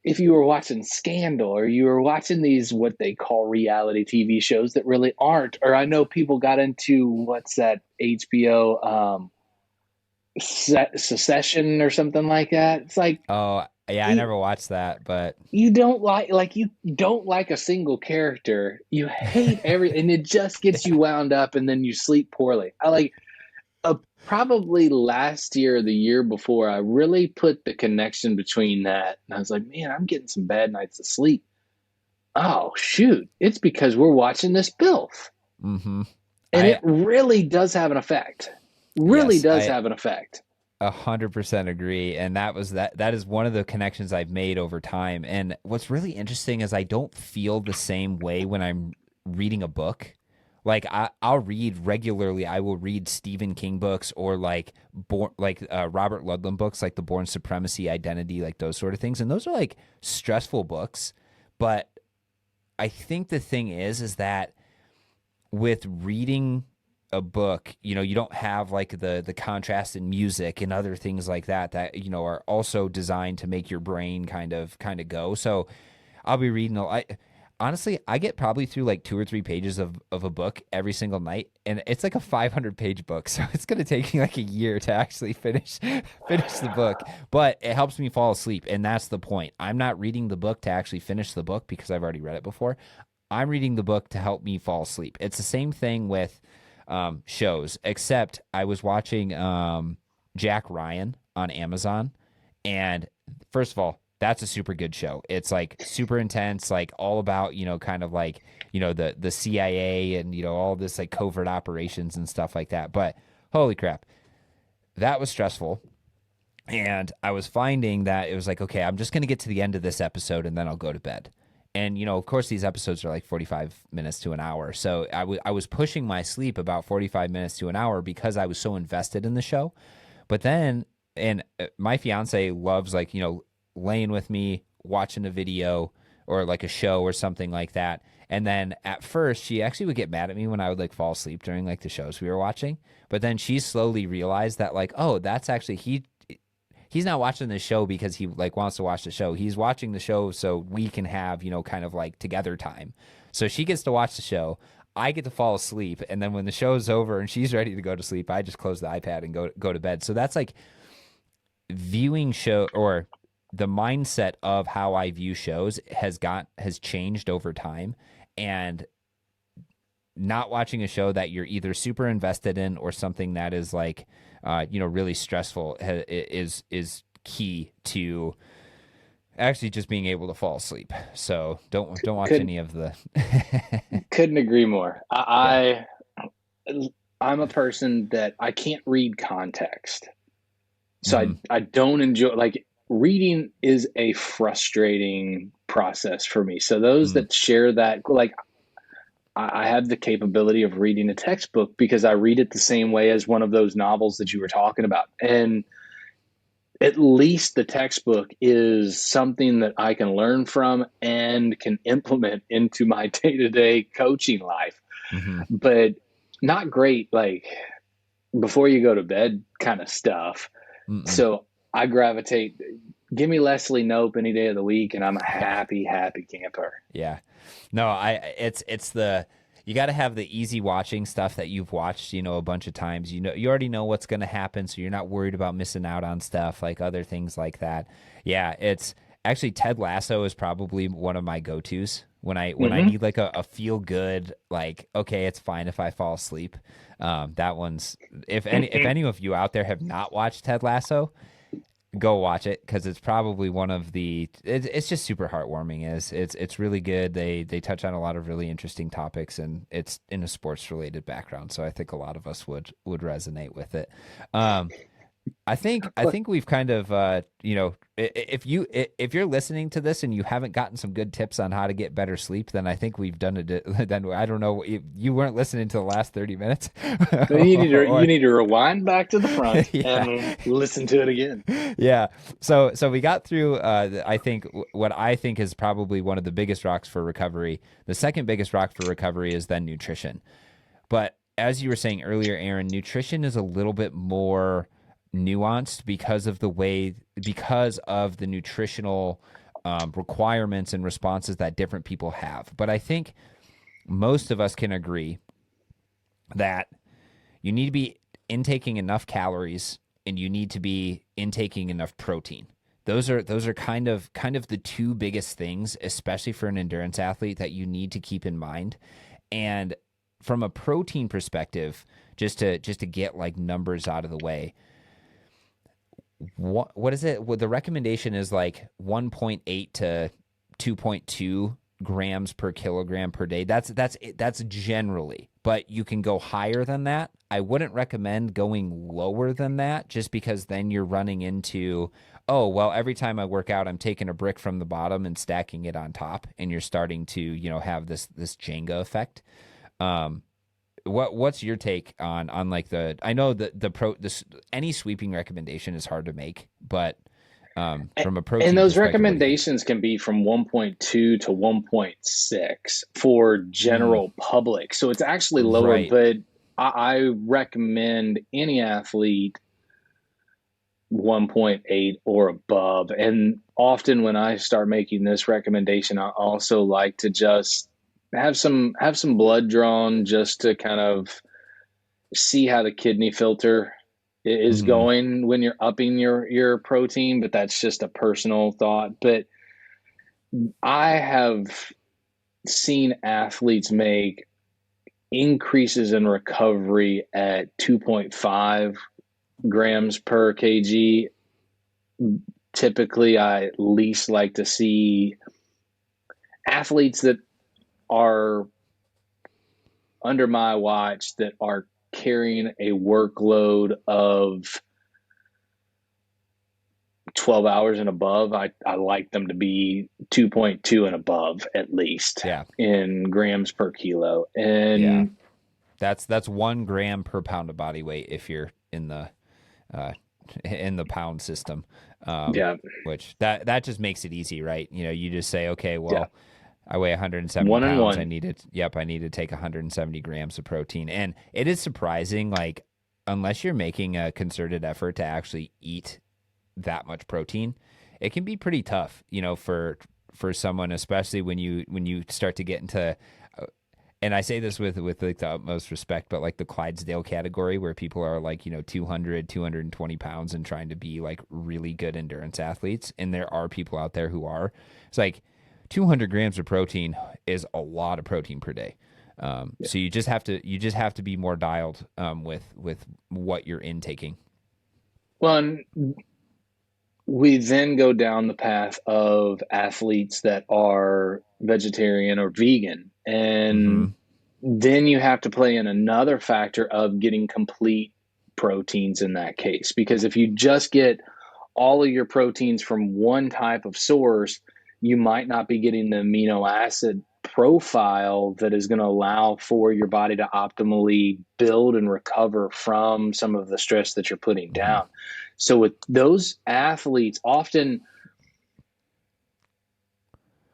if you were watching Scandal or you were watching these what they call reality TV shows that really aren't, or I know people got into what's that HBO Secession or something like that. It's like Oh, yeah, I you, never watched that, but you don't like you don't like a single character. You hate every, and it just gets you wound up, and then you sleep poorly. I like probably last year or the year before, I really put the connection between that, and I was like, man, I'm getting some bad nights of sleep. Oh shoot, it's because we're watching this filth, mm-hmm. and it I really does have an effect. Really yes, does I have an effect. 100% agree. And that is one of the connections I've made over time. And what's really interesting is I don't feel the same way when I'm reading a book. Like I'll read regularly. I will read Stephen King books or Robert Ludlum books, like the Born Supremacy, Identity, like those sort of things. And those are like stressful books. But I think the thing is that with reading a book, you don't have like the contrast in music and other things like that are also designed to make your brain kind of go. So I'll be reading. Honestly, I get probably through like 2 or 3 pages of a book every single night, and it's like a 500-page book, so it's gonna take me like a year to actually finish the book. But it helps me fall asleep, and that's the point. I'm not reading the book to actually finish the book because I've already read it before. I'm reading the book to help me fall asleep. It's the same thing with shows, except I was watching Jack Ryan on Amazon. And first of all, that's a super good show. It's like super intense, like all about, kind of like, the CIA and, all this like covert operations and stuff like that. But holy crap, that was stressful. And I was finding that it was like, okay, I'm just going to get to the end of this episode and then I'll go to bed. And, of course, these episodes are like 45 minutes to an hour. So I was pushing my sleep about 45 minutes to an hour because I was so invested in the show. But then, and my fiance loves like, laying with me, watching a video or like a show or something like that. And then at first, she actually would get mad at me when I would like fall asleep during like the shows we were watching. But then she slowly realized that like, oh, that's actually he's not watching the show because he like wants to watch the show. He's watching the show so we can have, kind of like together time. So she gets to watch the show. I get to fall asleep, and then when the show's over and she's ready to go to sleep, I just close the iPad and go to bed. So that's like viewing show, or the mindset of how I view shows has changed over time. And not watching a show that you're either super invested in or something that is like really stressful is key to actually just being able to fall asleep. So don't watch Couldn't any of the couldn't agree more. yeah. I'm a person that I can't read context. So Mm-hmm. I don't enjoy, like, reading is a frustrating process for me. So those Mm. that share that, like, I have the capability of reading a textbook because I read it the same way as one of those novels that you were talking about. And at least the textbook is something that I can learn from and can implement into my day-to-day coaching life. Mm-hmm. But not great, like, before you go to bed kind of stuff. Mm-mm. So I gravitate, give me Leslie Knope any day of the week, and I'm a Yeah. happy, happy camper. Yeah. No, it's the you got to have the easy watching stuff that you've watched, a bunch of times. You already know what's going to happen, so you're not worried about missing out on stuff like other things like that. Yeah, it's actually Ted Lasso is probably one of my go-tos when I Mm-hmm. need like a feel good, like, okay, it's fine if I fall asleep. That one's if any of you out there have not watched Ted Lasso, go watch it because it's probably one of it's just super heartwarming. It's really good. They touch on a lot of really interesting topics, and it's in a sports related background, so I think a lot of us would resonate with it. I think we've kind of if you're listening to this and you haven't gotten some good tips on how to get better sleep, then I think we've done it. Then I don't know if you weren't listening to the last 30 minutes, You or need to rewind back to the front yeah, and listen to it again. yeah. So we got through. I think what I think is probably one of the biggest rocks for recovery. The second biggest rock for recovery is then nutrition. But as you were saying earlier, Aaron, nutrition is a little bit more nuanced because of the nutritional requirements and responses that different people have. But I think most of us can agree that you need to be intaking enough calories and you need to be intaking enough protein. Those are kind of the two biggest things, especially for an endurance athlete, that you need to keep in mind. And from a protein perspective, just to get like numbers out of the way, what is it? Well, the recommendation is like 1.8 to 2.2 grams per kilogram per day. That's generally, but you can go higher than that. I wouldn't recommend going lower than that, just because then you're running into, oh, well, every time I work out, I'm taking a brick from the bottom and stacking it on top, and you're starting to, have this Jenga effect. Um, what's your take on like I know that any sweeping recommendation is hard to make, but from a And protein those perspective, what do you think? recommendations can be from 1.2 to 1.6 for Mm, general public. So it's actually lower, right. but I recommend any athlete 1.8 or above. And often when I start making this recommendation, I also like to just have some blood drawn just to kind of see how the kidney filter is Hmm. going when you're upping your protein, but that's just a personal thought. But I have seen athletes make increases in recovery at 2.5 grams per kg. Typically, I at least like to see athletes that are under my watch that are carrying a workload of 12 hours and above. I like them to be 2.2 and above at least Yeah. in grams per kilo. Yeah. And That's 1 gram per pound of body weight if you're uh, in the pound system. yeah, Which that just makes it easy, right? You just say, okay, yeah, well, I weigh 170 one and pounds. one. I need to take 170 grams of protein. And it is surprising, like, unless you're making a concerted effort to actually eat that much protein, it can be pretty tough, for someone, especially when you start to get into, and I say this with like the utmost respect, but like the Clydesdale category where people are like, 200, 220 pounds and trying to be like really good endurance athletes. And there are people out there who are. It's like 200 grams of protein is a lot of protein per day. Yeah. So you just have to be more dialed with what you're intaking. Well, and we then go down the path of athletes that are vegetarian or vegan. And Hmm. then you have to play in another factor of getting complete proteins in that case. Because if you just get all of your proteins from one type of source, you might not be getting the amino acid profile that is going to allow for your body to optimally build and recover from some of the stress that you're putting Hmm. down. So with those athletes, often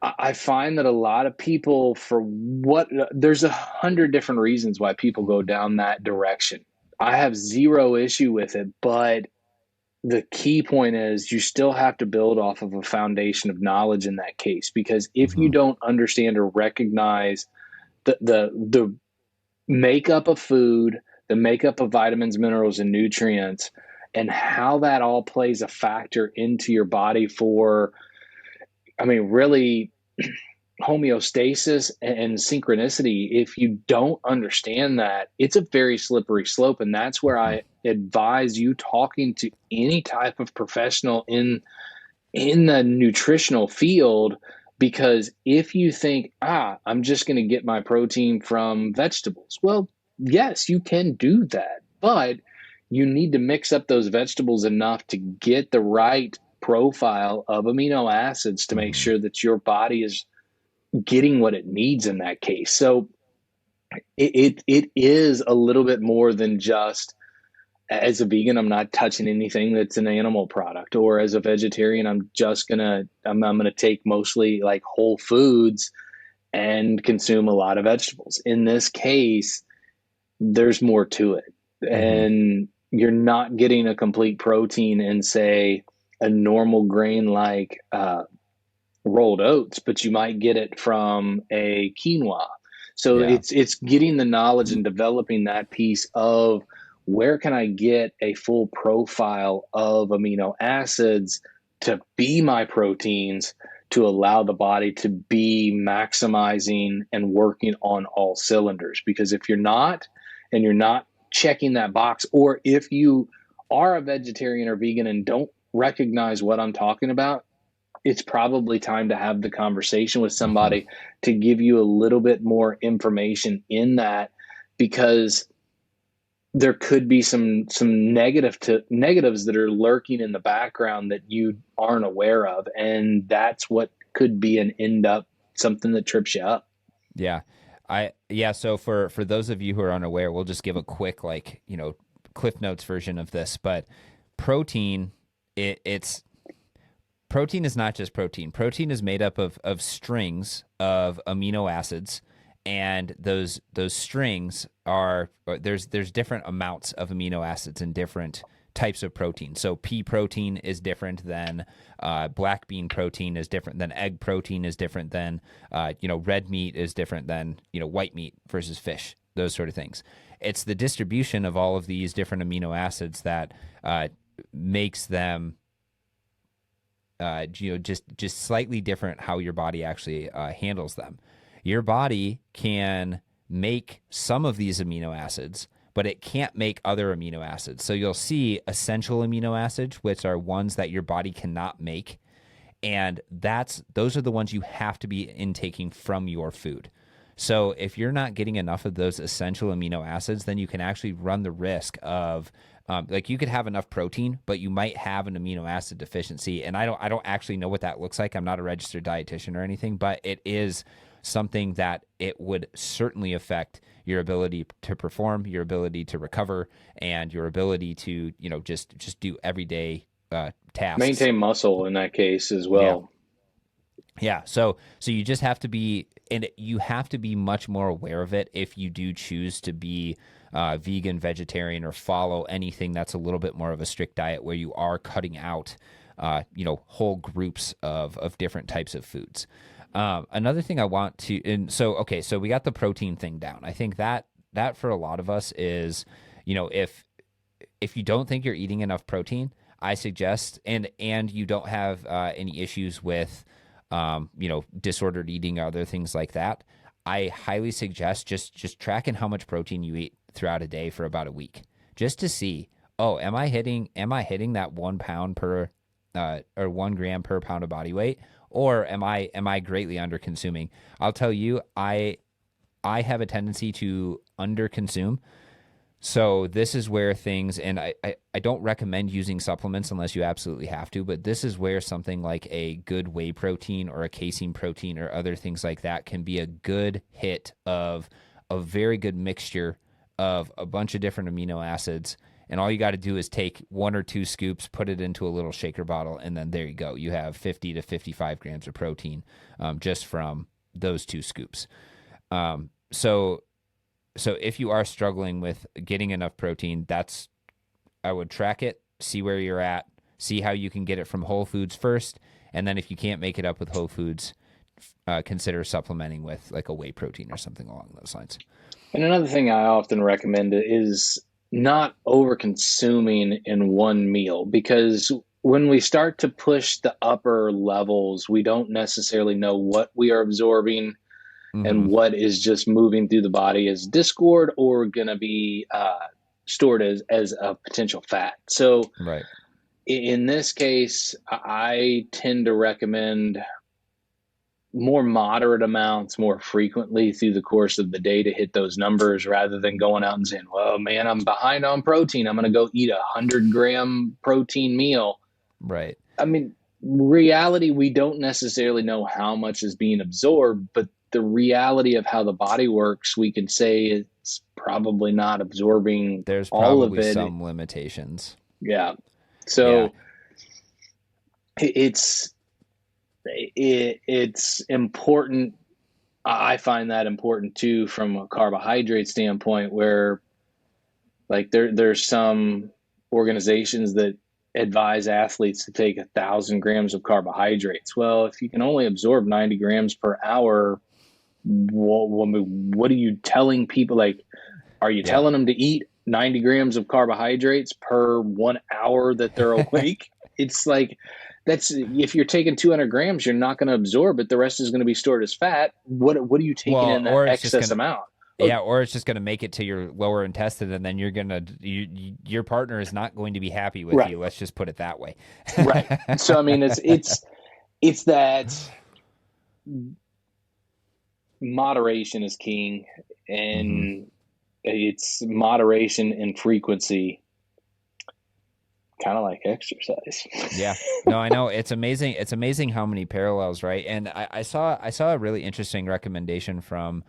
I find that a lot of people, for what there's 100 different reasons why people go down that direction. I have zero issue with it, but the key point is you still have to build off of a foundation of knowledge in that case, because if you Hmm. don't understand or recognize the makeup of food, the makeup of vitamins, minerals, and nutrients, and how that all plays a factor into your body for, I mean, really homeostasis and synchronicity, if you don't understand that, it's a very slippery slope. And that's where Hmm. I advise you talking to any type of professional in the nutritional field, because if you think, I'm just going to get my protein from vegetables, well, yes, you can do that, but you need to mix up those vegetables enough to get the right profile of amino acids to make Hmm. sure that your body is getting what it needs in that case. So it is a little bit more than just, as a vegan, I'm not touching anything that's an animal product, or as a vegetarian, I'm gonna take mostly like whole foods and consume a lot of vegetables. In this case, there's more to it. Hmm. And you're not getting a complete protein in, say, a normal grain like rolled oats, but you might get it from a quinoa. So Yeah. it's getting the knowledge and developing that piece of where can I get a full profile of amino acids to be my proteins, to allow the body to be maximizing and working on all cylinders. Because if you're not, and you're not checking that box, or if you are a vegetarian or vegan and don't recognize what I'm talking about, it's probably time to have the conversation with Hmm. somebody to give you a little bit more information in that, because there could be some negatives that are lurking in the background that you aren't aware of, and that's what could be an end up something that trips you up. Yeah. Yeah, so for those of you who are unaware, we'll just give a quick, like, Cliff Notes version of this, but protein it's protein is not just protein. Protein is made up of strings of amino acids, and those strings there's different amounts of amino acids in different types of protein. So pea protein is different than black bean protein is different than egg protein is different than red meat is different than white meat versus fish. Those sort of things. It's the distribution of all of these different amino acids that makes them just slightly different how your body actually handles them. Your body can make some of these amino acids, but it can't make other amino acids. So you'll see essential amino acids, which are ones that your body cannot make, and those are the ones you have to be intaking from your food. So if you're not getting enough of those essential amino acids, then you can actually run the risk of like you could have enough protein, but you might have an amino acid deficiency. And I don't actually know what that looks like. I'm not a registered dietitian or anything, but it is something that it would certainly affect your ability to perform, your ability to recover, and your ability to just do everyday tasks. Maintain muscle in that case as Yeah. well. Yeah, so you just have to be, and you have to be much more aware of it if you do choose to be vegan, vegetarian, or follow anything that's a little bit more of a strict diet where you are cutting out, whole groups of different types of foods. Another thing I want to, and so okay, so we got the protein thing down. I think that for a lot of us is, if you don't think you're eating enough protein, I suggest, and you don't have any issues with disordered eating or other things like that, I highly suggest just tracking how much protein you eat throughout a day for about a week, just to see, oh, am I hitting that 1 pound per or 1 gram per pound of body weight, or am I greatly under consuming? I'll tell you, I have a tendency to under consume. So this is where things, and I don't recommend using supplements unless you absolutely have to, but this is where something like a good whey protein or a casein protein or other things like that can be a good hit of a very good mixture of a bunch of different amino acids. And all you got to do is take 1 or 2 scoops, put it into a little shaker bottle, and then there you go. You have 50 to 55 grams of protein just from those 2 scoops. So if you are struggling with getting enough protein, I would track it, see where you're at, see how you can get it from Whole Foods first, and then if you can't make it up with Whole Foods, consider supplementing with like a whey protein or something along those lines. And another thing I often recommend is not over consuming in one meal, because when we start to push the upper levels, we don't necessarily know what we are absorbing Mm-hmm. and what is just moving through the body as discord or going to be stored as a potential fat. So Right. in this case, I tend to recommend more moderate amounts more frequently through the course of the day to hit those numbers rather than going out and saying, well, man, I'm behind on protein. I'm going to go eat 100-gram protein meal. Right. I mean, reality, we don't necessarily know how much is being absorbed, but the reality of how the body works, we can say it's probably not absorbing There's all of probably it. some limitations. Yeah. Yeah. So it's it's important. I find that important too from a carbohydrate standpoint, where like there's some organizations that advise athletes to take 1,000 grams of carbohydrates. Well, if you can only absorb 90 grams per hour, what are you telling people? Like, are you Yeah. telling them to eat 90 grams of carbohydrates per 1 hour that they're awake? It's like, that's, if you're taking 200 grams, you're not going to absorb it. The rest is going to be stored as fat. What are you taking Well, in that or it's just excess gonna, amount? yeah, or it's just gonna make it to your lower intestine, and then your partner is not going to be happy with Right. you. Let's just put it that way. Right. So I mean, it's that moderation is king, hmm and it's moderation and frequency, kind of like exercise. Yeah. No, I know. It's amazing. It's amazing how many parallels, right? And I saw a really interesting recommendation from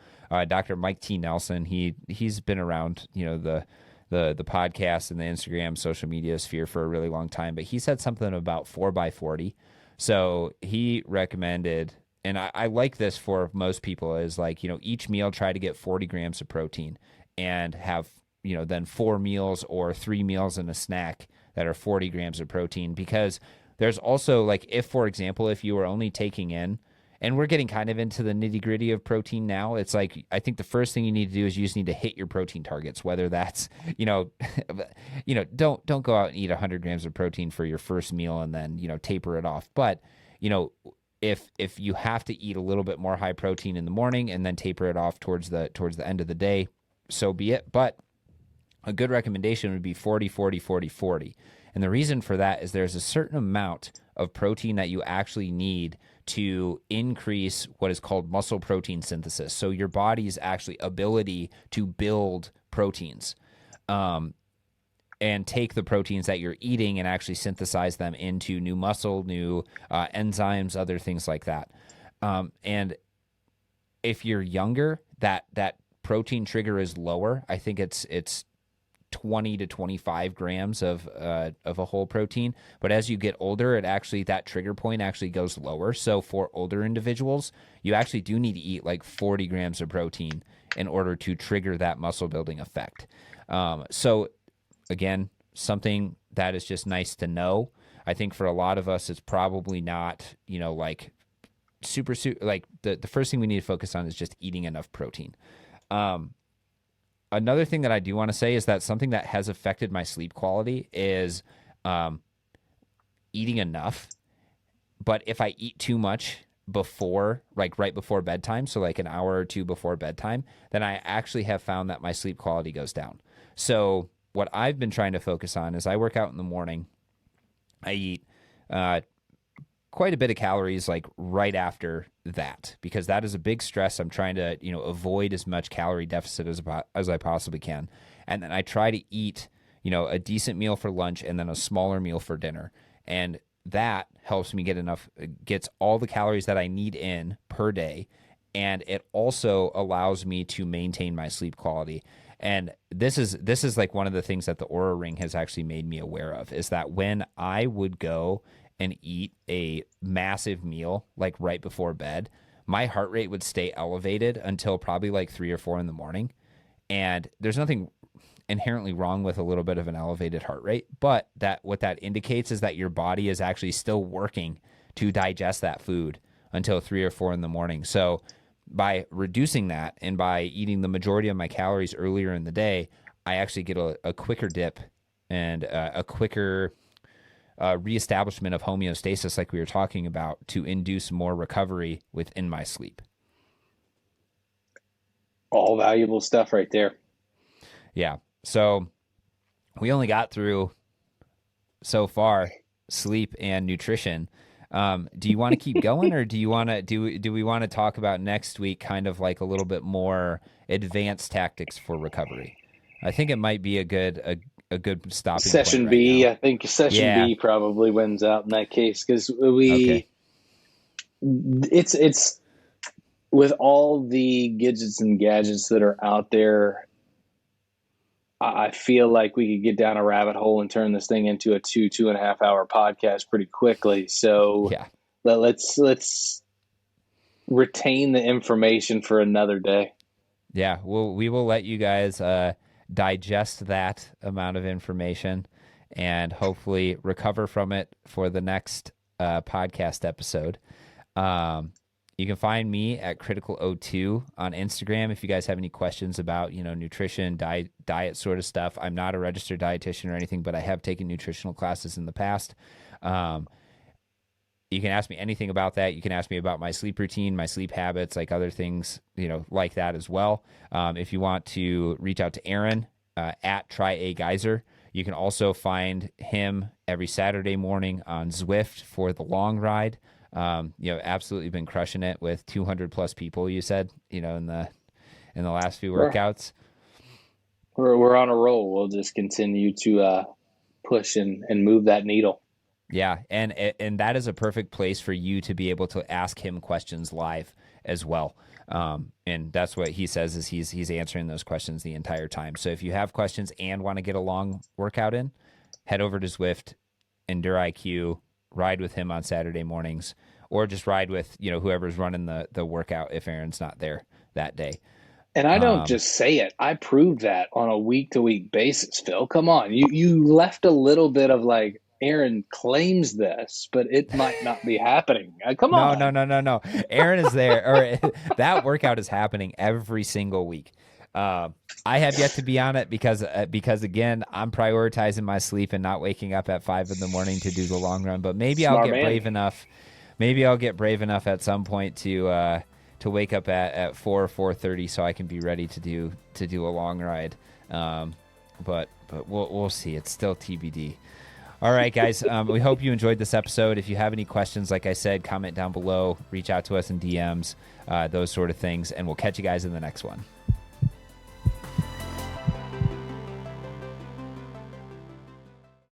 Dr. Mike T. Nelson. He's been around, the podcast and the Instagram social media sphere for a really long time, but he said something about 4x40. So he recommended, and I like this for most people, is like, each meal try to get 40 grams of protein and have, then 4 meals or 3 meals and a snack that are 40 grams of protein. Because there's also, like, if, for example, if you were only taking in, and we're getting kind of into the nitty gritty of protein now, it's like, I think the first thing you need to do is you just need to hit your protein targets, whether that's, don't go out and eat 100 grams of protein for your first meal and then, taper it off. But, you know, if you have to eat a little bit more high protein in the morning and then taper it off towards the end of the day, so be it. But a good recommendation would be 40, 40, 40, 40. And the reason for that is there's a certain amount of protein that you actually need to increase what is called muscle protein synthesis. So your body's actually ability to build proteins, and take the proteins that you're eating and actually synthesize them into new muscle, new enzymes, other things like that. And if you're younger, that protein trigger is lower. I think it's 20 to 25 grams of a whole protein. But as you get older, that trigger point actually goes lower. So for older individuals, you actually do need to eat like 40 grams of protein in order to trigger that muscle building effect. So again, something that is just nice to know. I think for a lot of us, it's probably not, like super, like the first thing we need to focus on is just eating enough protein. Another thing that I do want to say is that something that has affected my sleep quality is eating enough. But if I eat too much before, like right before bedtime, so like an hour or two before bedtime, then I actually have found that my sleep quality goes down. So what I've been trying to focus on is I work out in the morning. I eat quite a bit of calories like right after that, because that is a big stress. I'm trying to, avoid as much calorie deficit as I possibly can. And then I try to eat, a decent meal for lunch and then a smaller meal for dinner. And that helps me gets all the calories that I need in per day. And it also allows me to maintain my sleep quality. And this is like one of the things that the Aura Ring has actually made me aware of, is that when I would go and eat a massive meal like right before bed, my heart rate would stay elevated until probably like 3 or 4 in the morning. And there's nothing inherently wrong with a little bit of an elevated heart rate, but what that indicates is that your body is actually still working to digest that food until 3 or 4 in the morning. So by reducing that and by eating the majority of my calories earlier in the day, I actually get a quicker dip and a quicker reestablishment of homeostasis, like we were talking about, to induce more recovery within my sleep. All valuable stuff right there. Yeah. So we only got through so far sleep and nutrition. Do you want to keep going, or do you want to do we want to talk about next week kind of like a little bit more advanced tactics for recovery? I think it might be a good stopping point Session right B, now. I think session Yeah. B probably wins out in that case because Okay. it's with all the gadgets and gadgets that are out there. I feel like we could get down a rabbit hole and turn this thing into a 2.5 hour podcast pretty quickly. So Yeah. let's retain the information for another day. Yeah. We will let you guys digest that amount of information and hopefully recover from it for the next podcast episode. Um, you can find me at Critical02 on Instagram if you guys have any questions about, nutrition, diet sort of stuff. I'm not a registered dietitian or anything, but I have taken nutritional classes in the past. Um, you can ask me anything about that. You can ask me about my sleep routine, my sleep habits, like other things, like that as well. If you want to reach out to Aaron at Try a Geyser, you can also find him every Saturday morning on Zwift for the long ride. Absolutely been crushing it with 200 plus people. You said, in the last few We're workouts. we're on a roll. We'll just continue to push and move that needle. Yeah, and that is a perfect place for you to be able to ask him questions live as well. And that's what he says is he's answering those questions the entire time. So if you have questions and want to get a long workout in, head over to Zwift, Endure IQ, ride with him on Saturday mornings, or just ride with whoever's running the workout if Aaron's not there that day. And I don't just say it. I prove that on a week to week basis, Phil. Come on. You left a little bit of like Aaron claims this, but it might not be happening. Come on. No. Aaron is there, or that workout is happening every single week. I have yet to be on it because again, I'm prioritizing my sleep and not waking up at 5 a.m. to do the long run. But maybe I'll get brave enough. Maybe I'll get brave enough at some point to wake up at 4:30 so I can be ready to do a long ride. But we'll see. It's still TBD. All right, guys. We hope you enjoyed this episode. If you have any questions, like I said, comment down below, reach out to us in DMs, those sort of things, and we'll catch you guys in the next one.